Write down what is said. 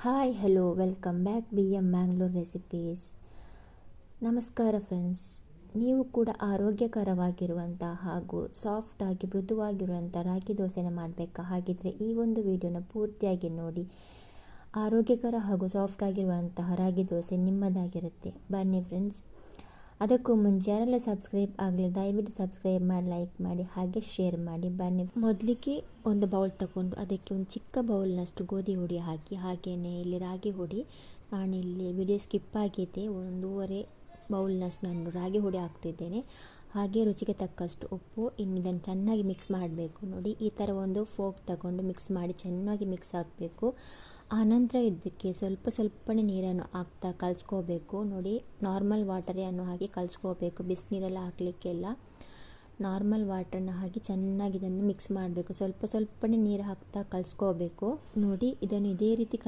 Hi hello welcome back BM Mangalore recipes. ನಮಸ್ಕಾರ friends. ನೀವು ಕೂಡ ಆರೋಗ್ಯಕರವಾಗಿರುವಂಥ ಹಾಗೂ ಸಾಫ್ಟಾಗಿ ಮೃದುವಾಗಿರುವಂಥ ರಾಗಿ ದೋಸೆನ ಮಾಡಬೇಕಾ? ಹಾಗಿದ್ರೆ ಈ ಒಂದು ವಿಡಿಯೋನ ಪೂರ್ತಿಯಾಗಿ ನೋಡಿ. ಆರೋಗ್ಯಕರ ಹಾಗೂ ಸಾಫ್ಟ್ ಆಗಿರುವಂತಹ ರಾಗಿ ದೋಸೆ ನಿಮ್ಮದಾಗಿರುತ್ತೆ. ಬನ್ನಿ ಫ್ರೆಂಡ್ಸ್. ಅದಕ್ಕೂ ಮುಂಚೆ ಯಾರೆಲ್ಲ ಸಬ್ಸ್ಕ್ರೈಬ್ ಆಗಲಿ ದಯವಿಟ್ಟು ಸಬ್ಸ್ಕ್ರೈಬ್ ಮಾಡಿ, ಲೈಕ್ ಮಾಡಿ, ಹಾಗೆ ಶೇರ್ ಮಾಡಿ. ಬನ್ನಿ. ಮೊದಲಿಗೆ ಒಂದು ಬೌಲ್ ತಗೊಂಡು ಅದಕ್ಕೆ ಒಂದು ಚಿಕ್ಕ ಬೌಲ್ನಷ್ಟು ಗೋಧಿ ಹುಡಿ ಹಾಕಿ, ಹಾಗೆಯೇ ಇಲ್ಲಿ ರಾಗಿ ಹುಡಿ, ನಾನಿಲ್ಲಿ ವಿಡಿಯೋ ಸ್ಕಿಪ್ ಆಗಿದೆ, 1.5 ಬೌಲ್ನಷ್ಟು ನಾನು ರಾಗಿ ಹುಡಿ ಹಾಕ್ತಿದ್ದೇನೆ. ಹಾಗೆ ರುಚಿಗೆ ತಕ್ಕಷ್ಟು ಉಪ್ಪು. ಇನ್ನು ಇದನ್ನು ಚೆನ್ನಾಗಿ ಮಿಕ್ಸ್ ಮಾಡಬೇಕು. ನೋಡಿ, ಈ ಥರ ಒಂದು ಫೋಕ್ ತಗೊಂಡು ಮಿಕ್ಸ್ ಮಾಡಿ ಚೆನ್ನಾಗಿ ಮಿಕ್ಸ್ ಆಗಬೇಕು. ಆನಂತರ ಇದಕ್ಕೆ ಸ್ವಲ್ಪನೇ ನೀರನ್ನು ಹಾಕ್ತಾ ಕಲಿಸ್ಕೋಬೇಕು. ನೋಡಿ, ನಾರ್ಮಲ್ ವಾಟರನ್ನು ಹಾಕಿ ಕಲಿಸ್ಕೋಬೇಕು. ಬಿಸಿನೀರೆಲ್ಲ ಹಾಕಲಿಕ್ಕೆಲ್ಲ ನಾರ್ಮಲ್ ವಾಟರ್ನ ಹಾಕಿ ಚೆನ್ನಾಗಿ ಇದನ್ನು ಮಿಕ್ಸ್ ಮಾಡಬೇಕು. ಸ್ವಲ್ಪನೇ ನೀರು ಹಾಕ್ತಾ ಕಲಿಸ್ಕೋಬೇಕು. ನೋಡಿ, ಇದನ್ನು ಇದೇ ರೀತಿ